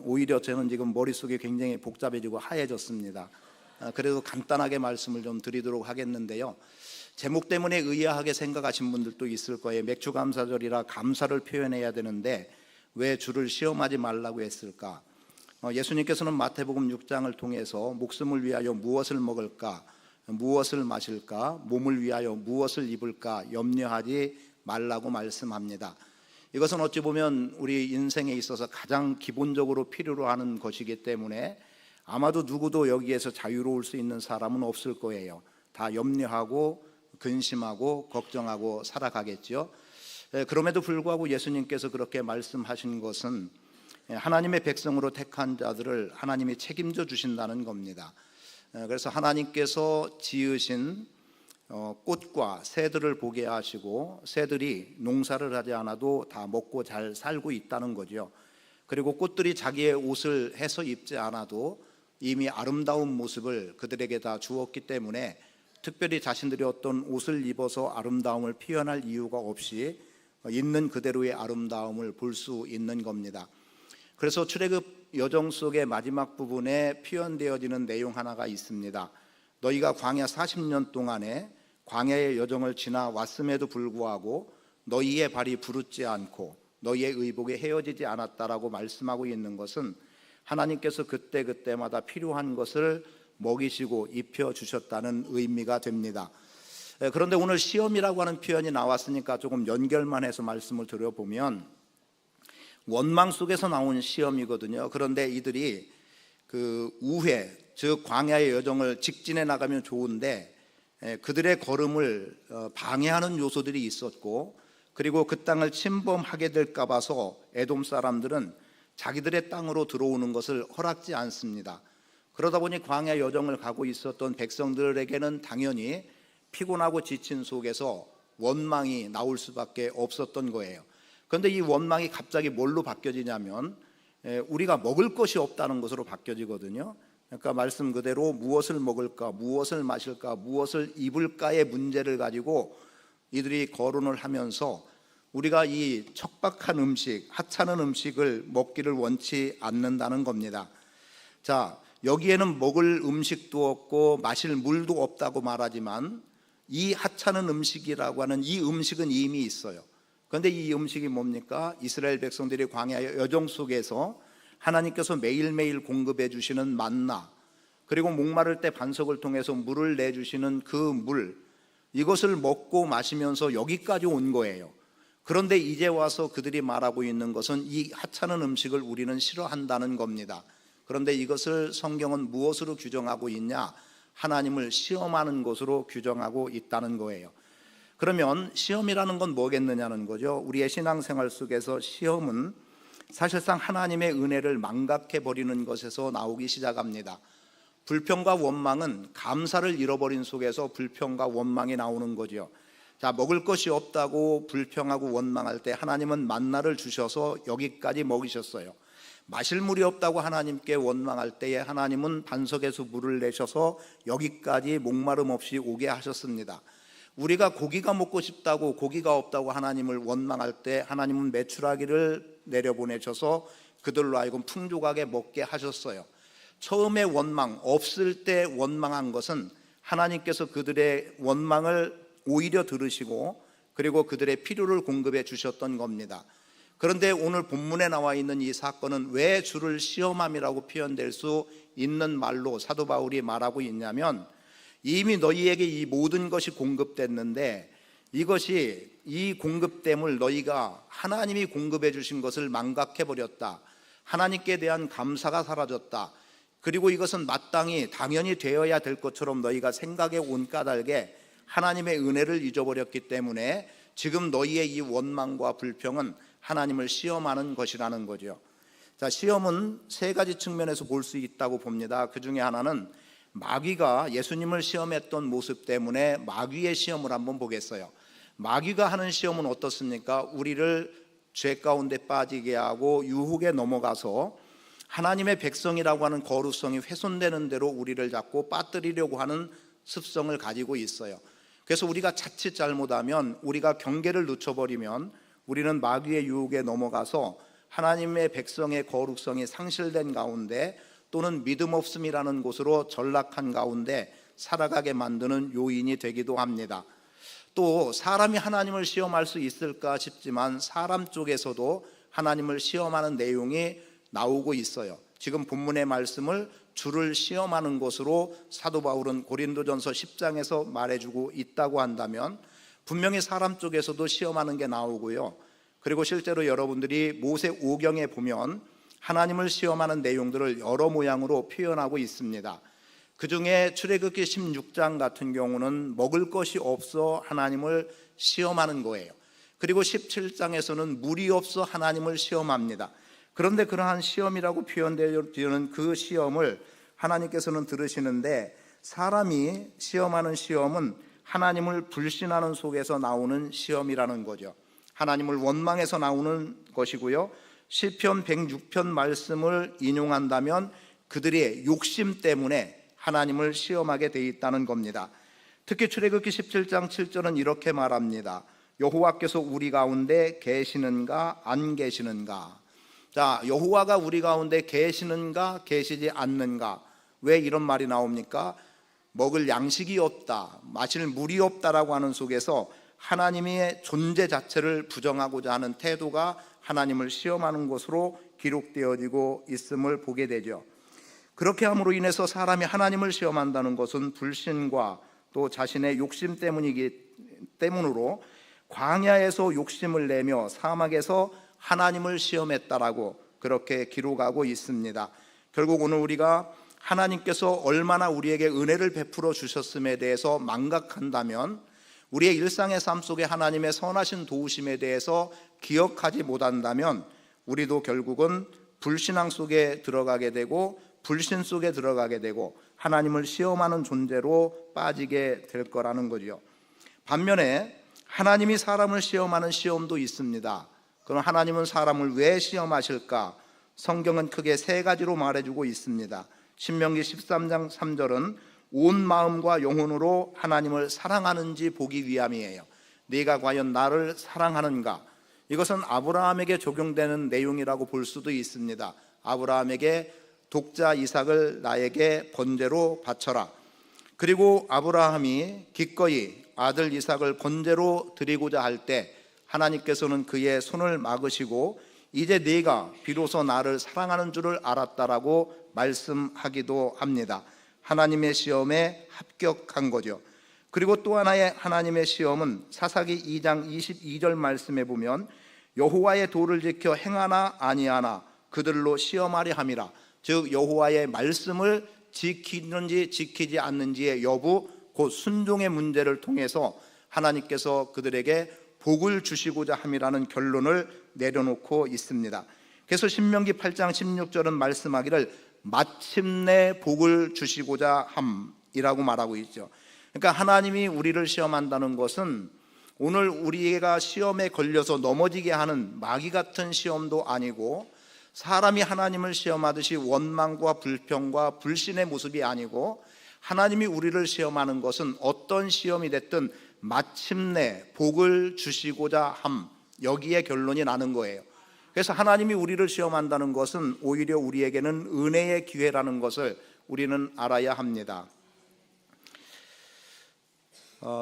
오히려 저는 지금 머릿속이 굉장히 복잡해지고 하얘졌습니다. 그래도 간단하게 말씀을 좀 드리도록 하겠는데요. 제목 때문에 의아하게 생각하신 분들도 있을 거예요. 맥주감사절이라 감사를 표현해야 되는데 왜 주를 시험하지 말라고 했을까? 예수님께서는 마태복음 6장을 통해서 목숨을 위하여 무엇을 먹을까, 무엇을 마실까, 몸을 위하여 무엇을 입을까 염려하지 말라고 말씀합니다. 이것은 어찌 보면 우리 인생에 있어서 가장 기본적으로 필요로 하는 것이기 때문에 아마도 누구도 여기에서 자유로울 수 있는 사람은 없을 거예요. 다 염려하고 근심하고 걱정하고 살아가겠죠. 그럼에도 불구하고 예수님께서 그렇게 말씀하신 것은 하나님의 백성으로 택한 자들을 하나님이 책임져 주신다는 겁니다. 그래서 하나님께서 지으신 꽃과 새들을 보게 하시고 새들이 농사를 하지 않아도 다 먹고 잘 살고 있다는 거죠. 그리고 꽃들이 자기의 옷을 해서 입지 않아도 이미 아름다운 모습을 그들에게 다 주었기 때문에 특별히 자신들이 어떤 옷을 입어서 아름다움을 표현할 이유가 없이 있는 그대로의 아름다움을 볼 수 있는 겁니다. 그래서 출애굽 여정 속의 마지막 부분에 표현되어지는 내용 하나가 있습니다. 너희가 광야 40년 동안에 광야의 여정을 지나왔음에도 불구하고 너희의 발이 부르지 않고 너희의 의복이 헤어지지 않았다라고 말씀하고 있는 것은 하나님께서 그때그때마다 필요한 것을 먹이시고 입혀주셨다는 의미가 됩니다. 그런데 오늘 시험이라고 하는 표현이 나왔으니까 조금 연결만 해서 말씀을 드려보면 원망 속에서 나온 시험이거든요. 그런데 이들이 그 우회, 즉 광야의 여정을 직진해 나가면 좋은데 그들의 걸음을 방해하는 요소들이 있었고, 그리고 그 땅을 침범하게 될까 봐서 에돔 사람들은 자기들의 땅으로 들어오는 것을 허락지 않습니다. 그러다 보니 광야 여정을 가고 있었던 백성들에게는 당연히 피곤하고 지친 속에서 원망이 나올 수밖에 없었던 거예요. 그런데 이 원망이 갑자기 뭘로 바뀌어지냐면 우리가 먹을 것이 없다는 것으로 바뀌어지거든요. 그러니까 말씀 그대로 무엇을 먹을까, 무엇을 마실까, 무엇을 입을까의 문제를 가지고 이들이 거론을 하면서 우리가 이 척박한 음식, 하찮은 음식을 먹기를 원치 않는다는 겁니다. 자, 여기에는 먹을 음식도 없고 마실 물도 없다고 말하지만 이 하찮은 음식이라고 하는 이 음식은 이미 있어요. 그런데 이 음식이 뭡니까? 이스라엘 백성들이 광야의 여정 속에서 하나님께서 매일매일 공급해 주시는 만나, 그리고 목마를 때 반석을 통해서 물을 내주시는 그 물, 이것을 먹고 마시면서 여기까지 온 거예요. 그런데 이제 와서 그들이 말하고 있는 것은 이 하찮은 음식을 우리는 싫어한다는 겁니다. 그런데 이것을 성경은 무엇으로 규정하고 있냐? 하나님을 시험하는 것으로 규정하고 있다는 거예요. 그러면 시험이라는 건 뭐겠느냐는 거죠. 우리의 신앙생활 속에서 시험은 사실상 하나님의 은혜를 망각해버리는 것에서 나오기 시작합니다. 불평과 원망은 감사를 잃어버린 속에서 불평과 원망이 나오는 거죠. 자, 먹을 것이 없다고 불평하고 원망할 때 하나님은 만나를 주셔서 여기까지 먹이셨어요. 마실 물이 없다고 하나님께 원망할 때에 하나님은 반석에서 물을 내셔서 여기까지 목마름 없이 오게 하셨습니다. 우리가 고기가 먹고 싶다고 고기가 없다고 하나님을 원망할 때 하나님은 메추라기를 내려보내셔서 그들로 하여금 풍족하게 먹게 하셨어요. 처음에 원망, 없을 때 원망한 것은 하나님께서 그들의 원망을 오히려 들으시고 그리고 그들의 필요를 공급해 주셨던 겁니다. 그런데 오늘 본문에 나와 있는 이 사건은 왜 주를 시험함이라고 표현될 수 있는 말로 사도 바울이 말하고 있냐면, 이미 너희에게 이 모든 것이 공급됐는데 이것이 이 공급됨을 너희가 하나님이 공급해 주신 것을 망각해 버렸다. 하나님께 대한 감사가 사라졌다. 그리고 이것은 마땅히 당연히 되어야 될 것처럼 너희가 생각해 온 까닭에 하나님의 은혜를 잊어버렸기 때문에 지금 너희의 이 원망과 불평은 하나님을 시험하는 것이라는 거죠. 자, 시험은 세 가지 측면에서 볼 수 있다고 봅니다. 그 중에 하나는 마귀가 예수님을 시험했던 모습 때문에 마귀의 시험을 한번 보겠어요. 마귀가 하는 시험은 어떻습니까? 우리를 죄 가운데 빠지게 하고 유혹에 넘어가서 하나님의 백성이라고 하는 거룩성이 훼손되는 대로 우리를 자꾸 빠뜨리려고 하는 습성을 가지고 있어요. 그래서 우리가 자칫 잘못하면, 우리가 경계를 늦춰버리면 우리는 마귀의 유혹에 넘어가서 하나님의 백성의 거룩성이 상실된 가운데 또는 믿음 없음이라는 곳으로 전락한 가운데 살아가게 만드는 요인이 되기도 합니다. 또 사람이 하나님을 시험할 수 있을까 싶지만 사람 쪽에서도 하나님을 시험하는 내용이 나오고 있어요. 지금 본문의 말씀을 주를 시험하는 것으로 사도 바울은 고린도전서 10장에서 말해주고 있다고 한다면 분명히 사람 쪽에서도 시험하는 게 나오고요. 그리고 실제로 여러분들이 모세오경에 보면 하나님을 시험하는 내용들을 여러 모양으로 표현하고 있습니다. 그 중에 출애굽기 16장 같은 경우는 먹을 것이 없어 하나님을 시험하는 거예요. 그리고 17장에서는 물이 없어 하나님을 시험합니다. 그런데 그러한 시험이라고 표현되는 그 시험을 하나님께서는 들으시는데, 사람이 시험하는 시험은 하나님을 불신하는 속에서 나오는 시험이라는 거죠. 하나님을 원망해서 나오는 것이고요. 시편 106편 말씀을 인용한다면 그들의 욕심 때문에 하나님을 시험하게 돼 있다는 겁니다. 특히 출애굽기 17장 7절은 이렇게 말합니다. 여호와께서 우리 가운데 계시는가 안 계시는가. 자, 여호와가 우리 가운데 계시는가 계시지 않는가. 왜 이런 말이 나옵니까? 먹을 양식이 없다, 마실 물이 없다라고 하는 속에서 하나님의 존재 자체를 부정하고자 하는 태도가 하나님을 시험하는 것으로 기록되어지고 있음을 보게 되죠. 그렇게 함으로 인해서 사람이 하나님을 시험한다는 것은 불신과 또 자신의 욕심 때문으로 광야에서 욕심을 내며 사막에서 하나님을 시험했다라고 그렇게 기록하고 있습니다. 결국 오늘 우리가 하나님께서 얼마나 우리에게 은혜를 베풀어 주셨음에 대해서 망각한다면, 우리의 일상의 삶 속에 하나님의 선하신 도우심에 대해서 기억하지 못한다면 우리도 결국은 불신앙 속에 들어가게 되고 불신 속에 들어가게 되고 하나님을 시험하는 존재로 빠지게 될 거라는 거죠. 반면에 하나님이 사람을 시험하는 시험도 있습니다. 그럼 하나님은 사람을 왜 시험하실까? 성경은 크게 세 가지로 말해주고 있습니다. 신명기 13장 3절은 온 마음과 영혼으로 하나님을 사랑하는지 보기 위함이에요. 네가 과연 나를 사랑하는가? 이것은 아브라함에게 적용되는 내용이라고 볼 수도 있습니다. 아브라함에게 독자 이삭을 나에게 번제로 바쳐라. 그리고 아브라함이 기꺼이 아들 이삭을 번제로 드리고자 할 때 하나님께서는 그의 손을 막으시고 이제 네가 비로소 나를 사랑하는 줄을 알았다라고 말씀하기도 합니다. 하나님의 시험에 합격한 거죠. 그리고 또 하나의 하나님의 시험은 사사기 2장 22절 말씀에 보면 여호와의 도를 지켜 행하나 아니하나 그들로 시험하려 함이라. 즉 여호와의 말씀을 지키는지 지키지 않는지의 여부, 곧 순종의 문제를 통해서 하나님께서 그들에게 복을 주시고자 함이라는 결론을 내려놓고 있습니다. 그래서 신명기 8장 16절은 말씀하기를 마침내 복을 주시고자 함이라고 말하고 있죠. 그러니까 하나님이 우리를 시험한다는 것은 오늘 우리가 시험에 걸려서 넘어지게 하는 마귀 같은 시험도 아니고, 사람이 하나님을 시험하듯이 원망과 불평과 불신의 모습이 아니고, 하나님이 우리를 시험하는 것은 어떤 시험이 됐든 마침내 복을 주시고자 함, 여기에 결론이 나는 거예요. 그래서 하나님이 우리를 시험한다는 것은 오히려 우리에게는 은혜의 기회라는 것을 우리는 알아야 합니다.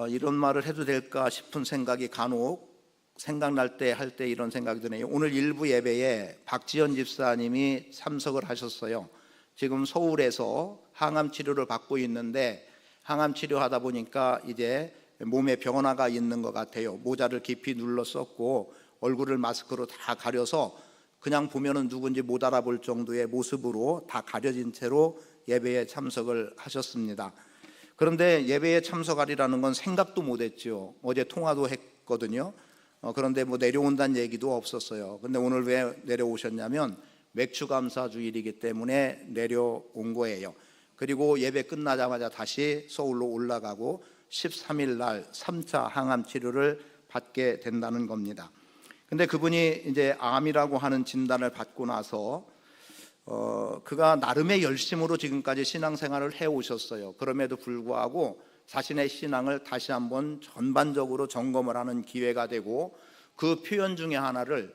이런 말을 해도 될까 싶은 생각이 간혹 생각날 때 할 때 이런 생각이 드네요. 오늘 일부 예배에 박지연 집사님이 참석을 하셨어요. 지금 서울에서 항암 치료를 받고 있는데 항암 치료하다 보니까 이제 몸에 변화가 있는 것 같아요. 모자를 깊이 눌러 썼고 얼굴을 마스크로 다 가려서 그냥 보면은 누군지 못 알아볼 정도의 모습으로 다 가려진 채로 예배에 참석을 하셨습니다. 그런데 예배에 참석하리라는 건 생각도 못했죠. 어제 통화도 했거든요. 그런데 뭐 내려온다는 얘기도 없었어요. 근데 오늘 왜 내려오셨냐면 맥주감사 주일이기 때문에 내려온 거예요. 그리고 예배 끝나자마자 다시 서울로 올라가고 13일 날 3차 항암 치료를 받게 된다는 겁니다. 근데 그분이 이제 암이라고 하는 진단을 받고 나서 그가 나름의 열심으로 지금까지 신앙생활을 해오셨어요. 그럼에도 불구하고 자신의 신앙을 다시 한번 전반적으로 점검을 하는 기회가 되고 그 표현 중에 하나를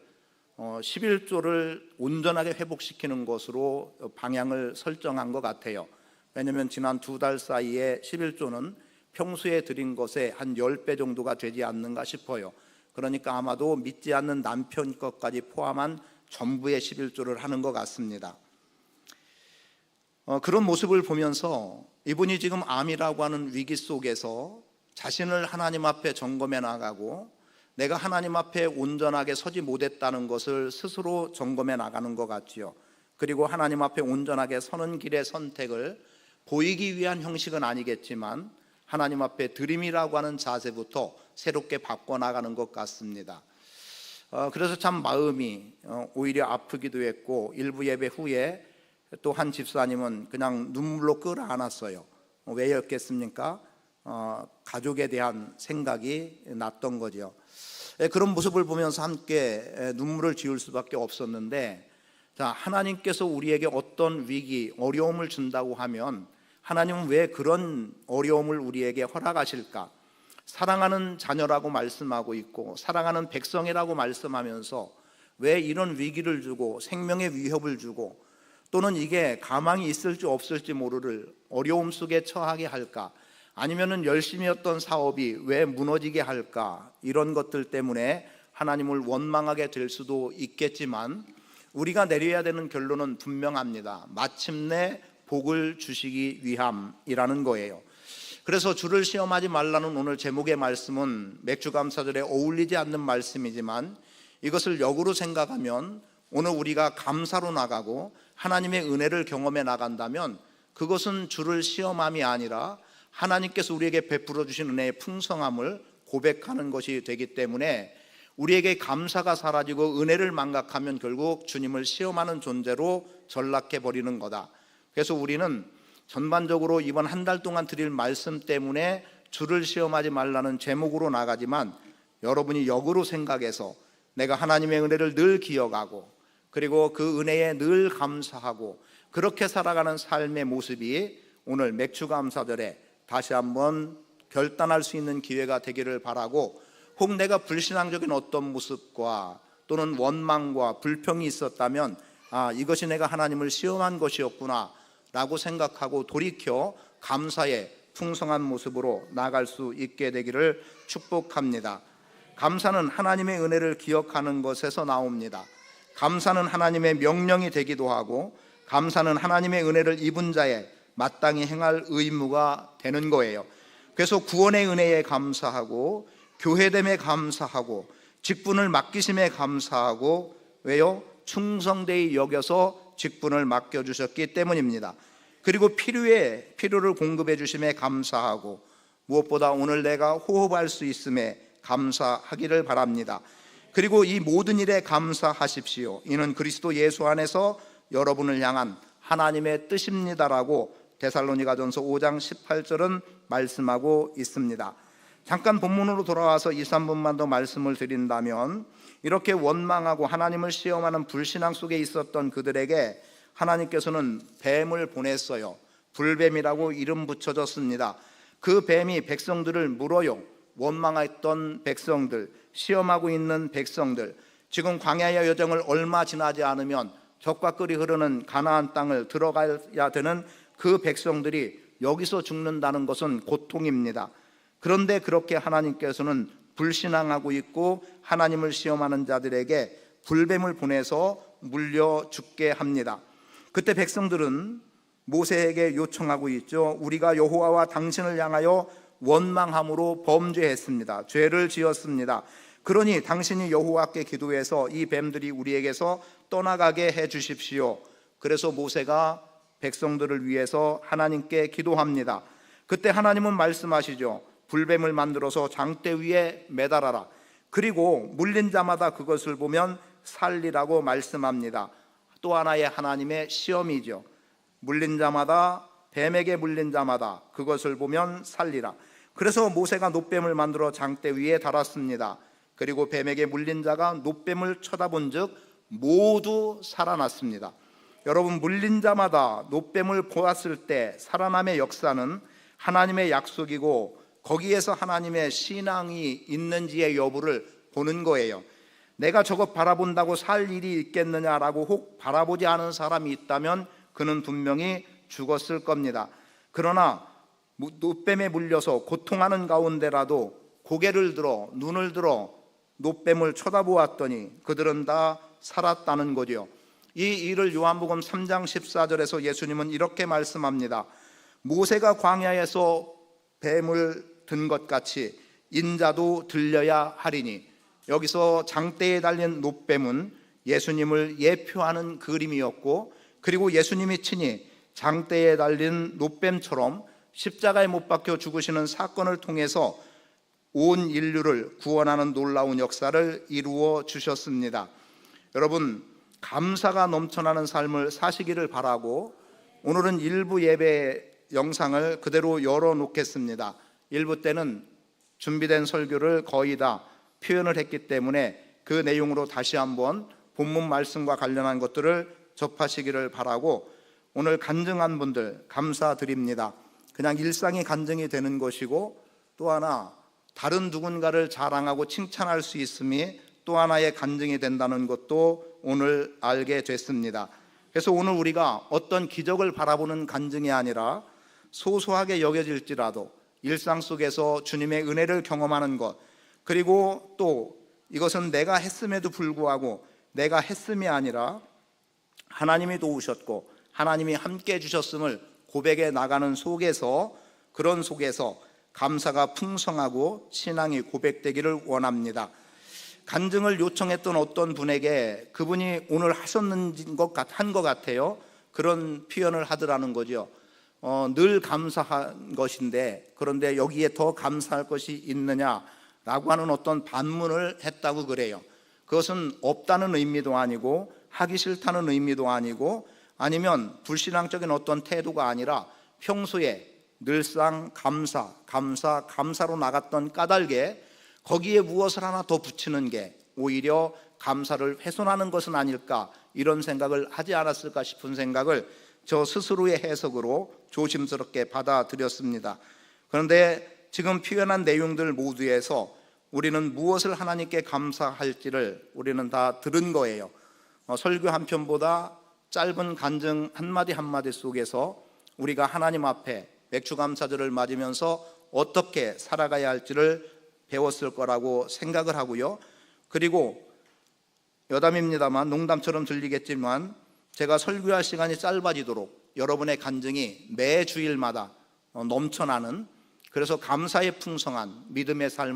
11조를 온전하게 회복시키는 것으로 방향을 설정한 것 같아요. 왜냐하면 지난 2달 사이에 11조는 평소에 드린 것의 한 10배 정도가 되지 않는가 싶어요. 그러니까 아마도 믿지 않는 남편 것까지 포함한 전부의 11조를 하는 것 같습니다. 그런 모습을 보면서 이분이 지금 암이라고 하는 위기 속에서 자신을 하나님 앞에 점검해 나가고 내가 하나님 앞에 온전하게 서지 못했다는 것을 스스로 점검해 나가는 것 같지요. 그리고 하나님 앞에 온전하게 서는 길의 선택을 보이기 위한 형식은 아니겠지만 하나님 앞에 드림이라고 하는 자세부터 새롭게 바꿔나가는 것 같습니다. 그래서 참 마음이 오히려 아프기도 했고 일부 예배 후에 또 한 집사님은 그냥 눈물로 끌어안았어요. 왜였겠습니까? 가족에 대한 생각이 났던 거죠. 그런 모습을 보면서 함께 눈물을 지을 수밖에 없었는데, 자, 하나님께서 우리에게 어떤 위기, 어려움을 준다고 하면 하나님은 왜 그런 어려움을 우리에게 허락하실까? 사랑하는 자녀라고 말씀하고 있고 사랑하는 백성이라고 말씀하면서 왜 이런 위기를 주고 생명의 위협을 주고 또는 이게 가망이 있을지 없을지 모를 어려움 속에 처하게 할까? 아니면은 열심히 했던 사업이 왜 무너지게 할까? 이런 것들 때문에 하나님을 원망하게 될 수도 있겠지만 우리가 내려야 되는 결론은 분명합니다. 마침내 복을 주시기 위함이라는 거예요. 그래서 주를 시험하지 말라는 오늘 제목의 말씀은 맥주감사절에 어울리지 않는 말씀이지만 이것을 역으로 생각하면 오늘 우리가 감사로 나가고 하나님의 은혜를 경험해 나간다면 그것은 주를 시험함이 아니라 하나님께서 우리에게 베풀어 주신 은혜의 풍성함을 고백하는 것이 되기 때문에 우리에게 감사가 사라지고 은혜를 망각하면 결국 주님을 시험하는 존재로 전락해 버리는 거다. 그래서 우리는 전반적으로 이번 한 달 동안 드릴 말씀 때문에 주를 시험하지 말라는 제목으로 나가지만 여러분이 역으로 생각해서 내가 하나님의 은혜를 늘 기억하고 그리고 그 은혜에 늘 감사하고 그렇게 살아가는 삶의 모습이 오늘 맥주감사절에 다시 한번 결단할 수 있는 기회가 되기를 바라고, 혹 내가 불신앙적인 어떤 모습과 또는 원망과 불평이 있었다면 이것이 내가 하나님을 시험한 것이었구나 라고 생각하고 돌이켜 감사의 풍성한 모습으로 나아갈 수 있게 되기를 축복합니다. 감사는 하나님의 은혜를 기억하는 것에서 나옵니다. 감사는 하나님의 명령이 되기도 하고 감사는 하나님의 은혜를 입은 자의 마땅히 행할 의무가 되는 거예요. 그래서 구원의 은혜에 감사하고 교회됨에 감사하고 직분을 맡기심에 감사하고, 왜요? 충성되이 여겨서 직분을 맡겨주셨기 때문입니다. 그리고 필요를 공급해 주심에 감사하고 무엇보다 오늘 내가 호흡할 수 있음에 감사하기를 바랍니다. 그리고 이 모든 일에 감사하십시오. 이는 그리스도 예수 안에서 여러분을 향한 하나님의 뜻입니다라고 데살로니가전서 5장 18절은 말씀하고 있습니다. 잠깐 본문으로 돌아와서 2, 3분만 더 말씀을 드린다면 이렇게 원망하고 하나님을 시험하는 불신앙 속에 있었던 그들에게 하나님께서는 뱀을 보냈어요. 불뱀이라고 이름 붙여졌습니다. 그 뱀이 백성들을 물어요. 원망했던 백성들, 시험하고 있는 백성들, 지금 광야의 여정을 얼마 지나지 않으면 젖과 꿀이 흐르는 가나안 땅을 들어가야 되는 그 백성들이 여기서 죽는다는 것은 고통입니다. 그런데 그렇게 하나님께서는 불신앙하고 있고 하나님을 시험하는 자들에게 불뱀을 보내서 물려 죽게 합니다. 그때 백성들은 모세에게 요청하고 있죠. 우리가 여호와와 당신을 향하여 원망함으로 범죄했습니다. 죄를 지었습니다. 그러니 당신이 여호와께 기도해서 이 뱀들이 우리에게서 떠나가게 해 주십시오. 그래서 모세가 백성들을 위해서 하나님께 기도합니다. 그때 하나님은 말씀하시죠. 불뱀을 만들어서 장대 위에 매달아라. 그리고 물린 자마다 그것을 보면 살리라고 말씀합니다. 또 하나의 하나님의 시험이죠. 물린 자마다, 뱀에게 물린 자마다 그것을 보면 살리라. 그래서 모세가 놋뱀을 만들어 장대 위에 달았습니다. 그리고 뱀에게 물린 자가 놋뱀을 쳐다본 즉 모두 살아났습니다. 여러분, 물린 자마다 놋뱀을 보았을 때 살아남의 역사는 하나님의 약속이고 거기에서 하나님의 신앙이 있는지의 여부를 보는 거예요. 내가 저것 바라본다고 살 일이 있겠느냐라고 혹 바라보지 않은 사람이 있다면 그는 분명히 죽었을 겁니다. 그러나 놋뱀에 물려서 고통하는 가운데라도 고개를 들어 눈을 들어 놋뱀을 쳐다보았더니 그들은 다 살았다는 거죠. 이 일을 요한복음 3장 14절에서 예수님은 이렇게 말씀합니다. 모세가 광야에서 뱀을 든 것 같이 인자도 들려야 하리니. 여기서 장대에 달린 놋뱀은 예수님을 예표하는 그림이었고, 그리고 예수님이 친히 장대에 달린 놋뱀처럼 십자가에 못 박혀 죽으시는 사건을 통해서 온 인류를 구원하는 놀라운 역사를 이루어 주셨습니다. 여러분, 감사가 넘쳐나는 삶을 사시기를 바라고 오늘은 일부 예배 영상을 그대로 열어놓겠습니다. 일부 때는 준비된 설교를 거의 다 표현을 했기 때문에 그 내용으로 다시 한번 본문 말씀과 관련한 것들을 접하시기를 바라고, 오늘 간증한 분들 감사드립니다. 그냥 일상이 간증이 되는 것이고, 또 하나 다른 누군가를 자랑하고 칭찬할 수 있음이 또 하나의 간증이 된다는 것도 오늘 알게 됐습니다. 그래서 오늘 우리가 어떤 기적을 바라보는 간증이 아니라 소소하게 여겨질지라도 일상 속에서 주님의 은혜를 경험하는 것, 그리고 또 이것은 내가 했음에도 불구하고 내가 했음이 아니라 하나님이 도우셨고 하나님이 함께 해주셨음을 고백해 나가는 속에서, 그런 속에서 감사가 풍성하고 신앙이 고백되기를 원합니다. 간증을 요청했던 어떤 분에게 그분이 오늘 하셨는 것 같아요. 그런 표현을 하더라는 거죠. 늘 감사한 것인데 그런데 여기에 더 감사할 것이 있느냐라고 하는 어떤 반문을 했다고 그래요. 그것은 없다는 의미도 아니고 하기 싫다는 의미도 아니고 아니면 불신앙적인 어떤 태도가 아니라 평소에 늘상 감사로 나갔던 까닭에 거기에 무엇을 하나 더 붙이는 게 오히려 감사를 훼손하는 것은 아닐까, 이런 생각을 하지 않았을까 싶은 생각을 저 스스로의 해석으로 조심스럽게 받아들였습니다. 그런데 지금 표현한 내용들 모두에서 우리는 무엇을 하나님께 감사할지를 우리는 다 들은 거예요. 설교 한 편보다 짧은 간증 한마디 한마디 속에서 우리가 하나님 앞에 맥주감사절을 맞으면서 어떻게 살아가야 할지를 배웠을 거라고 생각을 하고요. 그리고 여담입니다만, 농담처럼 들리겠지만 제가 설교할 시간이 짧아지도록 여러분의 간증이 매 주일마다 넘쳐나는, 그래서 감사에 풍성한 믿음의 삶을